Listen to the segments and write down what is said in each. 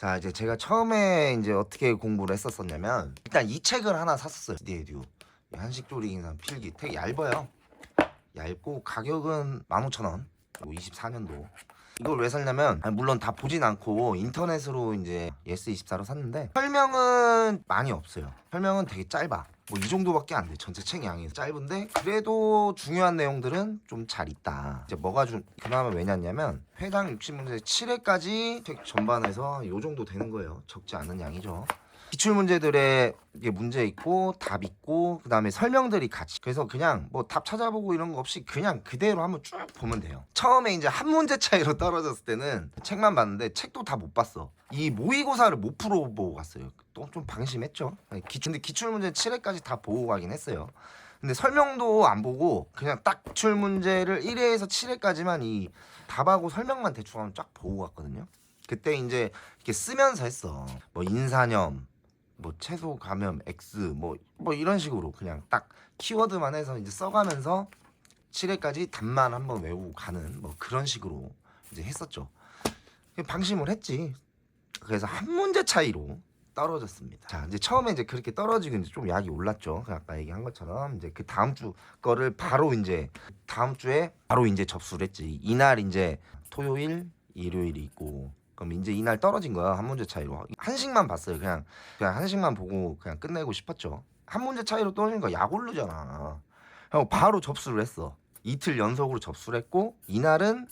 자, 이제 제가 처음에 이제 어떻게 공부를 했었었냐면 일단 이 책을 하나 샀었어요. 디에듀 한식 조리 필기. 되게 얇아요. 얇고 가격은 15,000원. 24년도. 이걸 왜 샀냐면 물론 다 보진 않고 인터넷으로 이제 예스24로 샀는데 설명은 많이 없어요. 설명은 되게 짧아. 뭐 이 정도밖에 안 돼. 전체 책 양이 짧은데 그래도 중요한 내용들은 좀 잘 있다. 이제 뭐가 그나마 왜냐냐면 회당 60문제 7회까지 책 전반에서 요 정도 되는 거예요. 적지 않은 양이죠. 기출 문제들에 이게 문제 있고 답 있고 그다음에 설명들이 같이. 그래서 그냥 뭐 답 찾아보고 이런 거 없이 그냥 그대로 한번 쭉 보면 돼요. 처음에 이제 한 문제 차이로 떨어졌을 때는 책만 봤는데 책도 다 못 봤어. 이 모의고사를 못 풀어보고 갔어요. 또 좀 방심했죠. 근데 기출 문제 7회까지 다 보고 가긴 했어요. 근데 설명도 안 보고 그냥 딱 기출 문제를 1회에서 7회까지만 이 답하고 설명만 대충 한번 쫙 보고 갔거든요. 그때 이제 이렇게 쓰면서 했어. 뭐 인사념, 뭐 채소 감염 X 뭐 이런 식으로 그냥 딱 키워드만 해서 이제 써가면서 7회까지 답만 한번 외우고 가는 뭐 그런 식으로 이제 했었죠. 방심을 했지. 그래서 한 문제 차이로 떨어졌습니다. 자, 이제 처음에 이제 그렇게 떨어지고 이제 좀 약이 올랐죠. 아까 얘기한 것처럼 이제 그 다음 주 거를 바로 이제 다음 주에 바로 이제 접수를 했지. 이날 이제 토요일, 일요일이 있고 그럼 이제 이날 떨어진 거야. 한 문제 차이로. 한식만 봤어요. 그냥 한식만 보고 그냥 끝내고 싶었죠. 한 문제 차이로 떨어지니까 약 오르잖아. 그래서 바로 접수를 했어. 이틀 연속으로 접수를 했고 이날은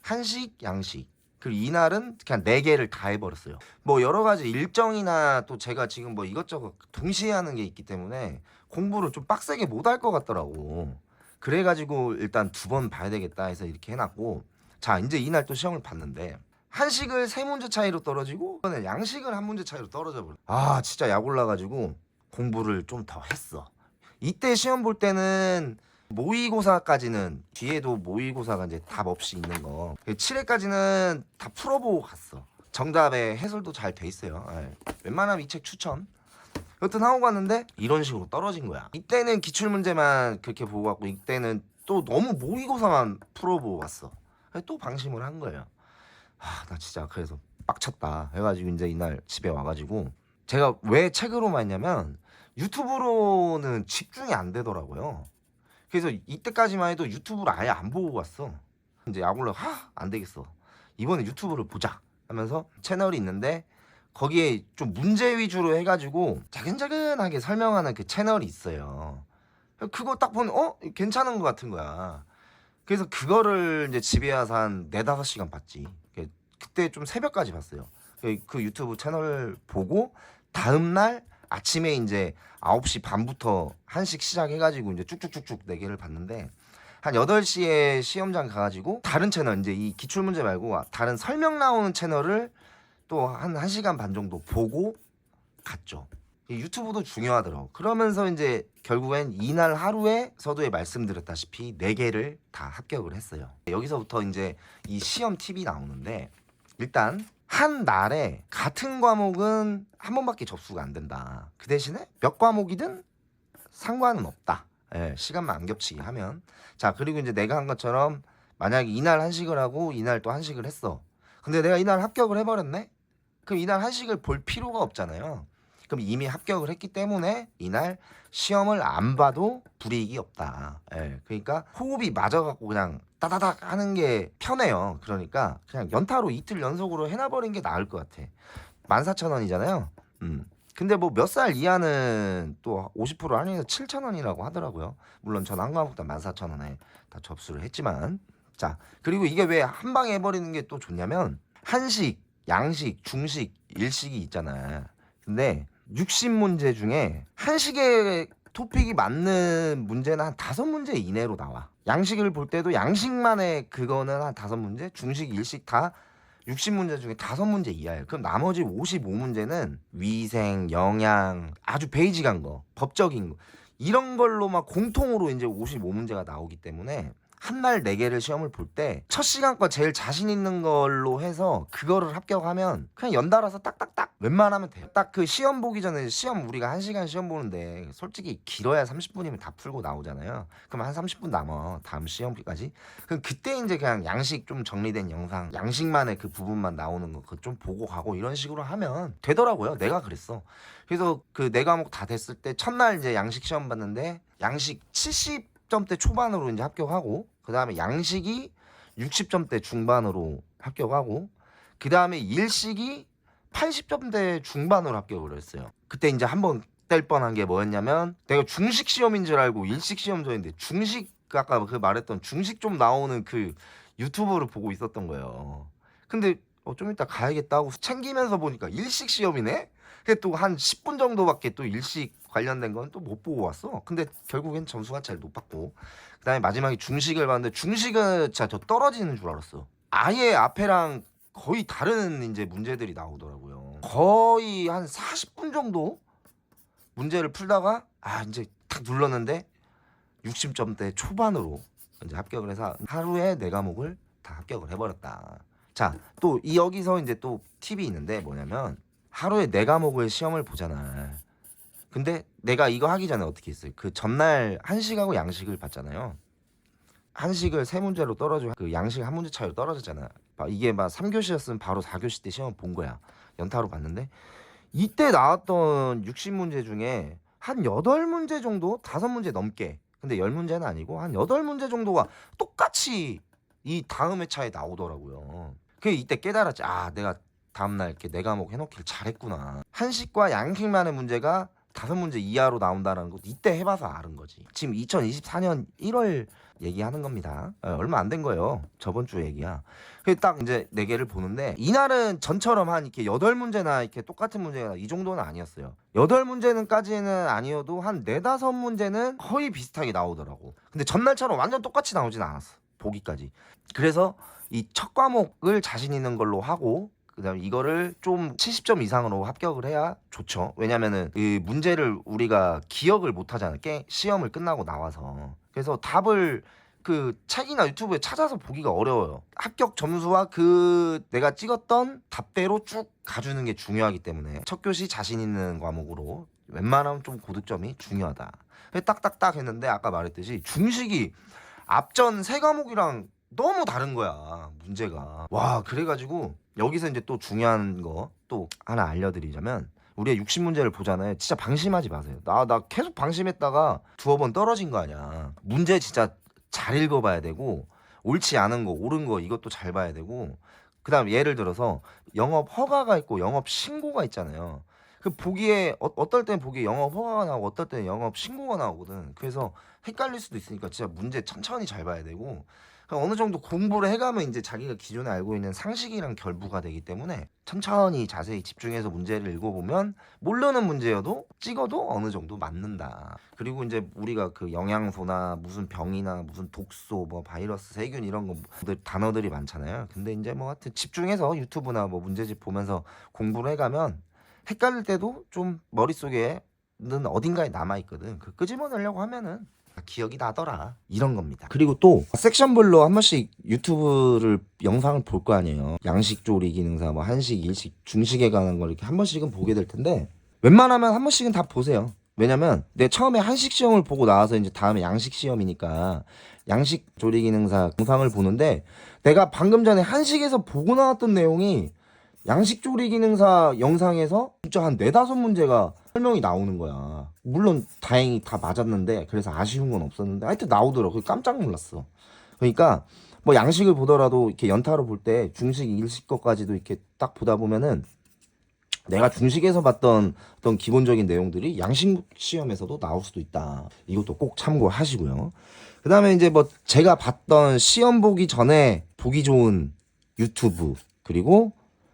한식, 양식. 그리고 이날은 그냥 4개를 다 해버렸어요. 뭐 여러 가지 일정이나 또 제가 지금 뭐 이것저것 동시에 하는 게 있기 때문에 공부를 좀 빡세게 못 할 것 같더라고. 그래가지고 일단 2번 봐야 되겠다 해서 이렇게 해놨고, 자 이제 이날 또 시험을 봤는데 한식을 3문제 차이로 떨어지고 이번에 양식을 1문제 차이로 떨어져 버려. 아 진짜 약 올라가지고 공부를 좀 더 했어. 이때 시험 볼 때는 모의고사까지는 뒤에도 모의고사가 이제 답 없이 있는 거 7회까지는 다 풀어보고 갔어. 정답에 해설도 잘 돼 있어요. 웬만하면 이 책 추천. 여튼 하고 갔는데 이런 식으로 떨어진 거야. 이때는 기출문제만 그렇게 보고 갔고 이때는 또 너무 모의고사만 풀어보고 갔어. 또 방심을 한 거예요. 나 진짜 그래서 빡쳤다 해가지고 이제 이날 집에 와가지고 제가 왜 책으로만 했냐면 유튜브로는 집중이 안 되더라고요. 그래서 이때까지만 해도 유튜브를 아예 안 보고 갔어. 이제 약올라 안 되겠어. 이번에 유튜브를 보자 하면서 채널이 있는데 거기에 좀 문제 위주로 해가지고 자근자근하게 설명하는 그 채널이 있어요. 그거 딱 보면 괜찮은 것 같은 거야. 그래서 그거를 이제 집에 와서 한 4-5시간 봤지. 그때 좀 새벽까지 봤어요. 그 유튜브 채널 보고 다음날 아침에 이제 9시 반부터 한식 시작해가지고 이제 쭉쭉쭉쭉 4개를 봤는데 한 8시에 시험장 가가지고 다른 채널 이제 이 기출문제 말고 다른 설명 나오는 채널을 또 한 1시간 반 정도 보고 갔죠. 유튜브도 중요하더라고. 그러면서 이제 결국엔 이날 하루에 서두에 말씀드렸다시피 4개를 다 합격을 했어요. 여기서부터 이제 이 시험 팁이 나오는데 일단 한 날에 같은 과목은 한 번밖에 접수가 안 된다. 그 대신에 몇 과목이든 상관은 없다. 시간만 안 겹치게 하면. 자, 그리고 이제 내가 한 것처럼 만약에 이날 한식을 하고 이날 또 한식을 했어. 근데 내가 이날 합격을 해버렸네? 그럼 이날 한식을 볼 필요가 없잖아요. 그럼 이미 합격을 했기 때문에 이날 시험을 안 봐도 불이익이 없다. 그러니까 호흡이 맞아갖고 그냥 따다닥 하는 게 편해요. 그러니까 그냥 연타로 이틀 연속으로 해놔버린 게 나을 것 같아. 14,000원이잖아요. 근데 뭐 몇 살 이하는 또 50% 할인해서 7,000원이라고 하더라고요. 물론 전 한 과목 다 14,000원에 다 접수를 했지만. 자, 그리고 이게 왜 한 방에 해버리는 게 또 좋냐면 한식, 양식, 중식, 일식이 있잖아. 근데 60문제 중에 한식의 토픽이 맞는 문제는 한 5문제 이내로 나와. 양식을 볼 때도 양식만의 그거는 한 5문제, 중식, 일식 다 60문제 중에 5문제 이하예요. 그럼 나머지 55문제는 위생, 영양, 아주 베이직한 거, 법적인 거 이런 걸로 막 공통으로 이제 55문제가 나오기 때문에 한 날 4개를 시험을 볼 때 첫 시간 거 제일 자신 있는 걸로 해서 그거를 합격하면 그냥 연달아서 딱딱딱 웬만하면 돼요. 딱 그 시험 보기 전에 시험 우리가 1시간 시험 보는데 솔직히 길어야 30분이면 다 풀고 나오잖아요. 그럼 한 30분 남아 다음 시험까지. 그럼 그때 이제 그냥 양식 좀 정리된 영상 양식만의 그 부분만 나오는 거 그거 좀 보고 가고 이런 식으로 하면 되더라고요. 내가 그랬어. 그래서 그 4과목 다 됐을 때 첫날 이제 양식 시험 봤는데 양식 70점대 초반으로 이제 합격하고 그 다음에 양식이 60점대 중반으로 합격하고 그 다음에 일식이 80점대 중반으로 합격을 했어요. 그때 이제 한번 뗄 뻔한 게 뭐였냐면 내가 중식 시험인 줄 알고 일식 시험 전인데 중식 아까 그 말했던 중식 좀 나오는 그 유튜브를 보고 있었던 거예요. 근데 좀 이따 가야겠다 하고 챙기면서 보니까 일식 시험이네? 근데 또 한 10분 정도밖에 또 일식 관련된 건 또 못 보고 왔어. 근데 결국엔 점수가 제일 높았고 그다음에 마지막에 중식을 봤는데 중식은 진짜 저 떨어지는 줄 알았어. 아예 앞에랑 거의 다른 이제 문제들이 나오더라고요. 거의 한 40분 정도 문제를 풀다가 이제 탁 눌렀는데 60점대 초반으로 이제 합격을 해서 하루에 4과목을 다 합격을 해버렸다. 자, 또 여기서 이제 또 팁이 있는데 뭐냐면 하루에 4과목을 시험을 보잖아. 근데 내가 이거 하기 전에 어떻게 했어요? 그 전날 한식하고 양식을 봤잖아요. 한식을 3문제로 떨어지고 그 양식 1문제 차이로 떨어졌잖아. 이게 막 3교시였으면 바로 4교시 때 시험 본 거야. 연타로 봤는데 이때 나왔던 60문제 중에 한 8문제 정도, 5문제 넘게. 근데 10문제는 아니고 한 8문제 정도가 똑같이 이 다음 회차에 나오더라고요. 그 이때 깨달았지. 내가 다음날 이렇게 4과목 해놓길 잘했구나. 한식과 양식만의 문제가 5문제 이하로 나온다는 거 이때 해봐서 아는 거지. 지금 2024년 1월 얘기하는 겁니다. 얼마 안 된 거예요. 저번 주 얘기야. 그래서 딱 이제 4개를 보는데 이날은 전처럼 한 이렇게 8문제나 이렇게 똑같은 문제가 이 정도는 아니었어요. 8문제는까지는 아니어도 한 4-5문제는 거의 비슷하게 나오더라고. 근데 전날처럼 완전 똑같이 나오진 않았어. 보기까지. 그래서 이 첫 과목을 자신 있는 걸로 하고 그다음에 이거를 좀 70점 이상으로 합격을 해야 좋죠. 왜냐면은 이 문제를 우리가 기억을 못 하잖아. 시험을 끝나고 나와서. 그래서 답을 그 책이나 유튜브에 찾아서 보기가 어려워요. 합격 점수와 그 내가 찍었던 답대로 쭉 가주는 게 중요하기 때문에 첫 교시 자신 있는 과목으로 웬만하면 좀 고득점이 중요하다. 딱딱딱 했는데 아까 말했듯이 중식이 앞전 3과목이랑 너무 다른 거야 문제가. 와, 그래가지고 여기서 이제 또 중요한 거 또 하나 알려드리자면 우리가 60문제를 보잖아요. 진짜 방심하지 마세요. 나 계속 방심했다가 2번 떨어진 거 아니야. 문제 진짜 잘 읽어봐야 되고 옳지 않은 거 옳은 거 이것도 잘 봐야 되고 그 다음 예를 들어서 영업 허가가 있고 영업 신고가 있잖아요. 그 보기에 어떨 때는 보기에 영업 허가가 나오고 어떨 때는 영업 신고가 나오거든. 그래서 헷갈릴 수도 있으니까 진짜 문제 천천히 잘 봐야 되고 어느 정도 공부를 해가면 이제 자기가 기존에 알고 있는 상식이랑 결부가 되기 때문에 천천히 자세히 집중해서 문제를 읽어보면 모르는 문제여도 찍어도 어느 정도 맞는다. 그리고 이제 우리가 그 영양소나 무슨 병이나 무슨 독소 뭐 바이러스 세균 이런 거 단어들이 많잖아요. 근데 이제 뭐 하여튼 집중해서 유튜브나 뭐 문제집 보면서 공부를 해가면 헷갈릴 때도 좀 머릿속에는 어딘가에 남아있거든. 그 끄집어내려고 하면은 기억이 나더라 이런 겁니다. 그리고 또 섹션별로 한 번씩 유튜브를 영상을 볼 거 아니에요. 양식 조리 기능사 뭐 한식 일식 중식에 관한 걸 이렇게 한 번씩은 보게 될 텐데 웬만하면 한 번씩은 다 보세요. 왜냐면 내가 처음에 한식 시험을 보고 나와서 이제 다음에 양식 시험이니까 양식 조리 기능사 영상을 보는데 내가 방금 전에 한식에서 보고 나왔던 내용이 양식 조리 기능사 영상에서 진짜 한 4-5문제가 설명이 나오는 거야. 물론 다행히 다 맞았는데 그래서 아쉬운 건 없었는데 하여튼 나오더라고. 깜짝 놀랐어. 그러니까 뭐 양식을 보더라도 이렇게 연타로 볼 때 중식, 일식 것까지도 이렇게 딱 보다 보면은 내가 중식에서 봤던 어떤 기본적인 내용들이 양식 시험에서도 나올 수도 있다. 이것도 꼭 참고하시고요. 그 다음에 이제 뭐 제가 봤던 시험 보기 전에 보기 좋은 유튜브 그리고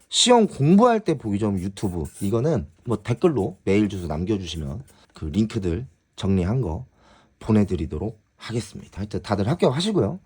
시험 공부할 때 보기 좋은 유튜브 이거는 뭐 댓글로 메일 주소 남겨주시면 그 링크들 정리한 거 보내드리도록 하겠습니다. 하여튼 다들 합격하시고요.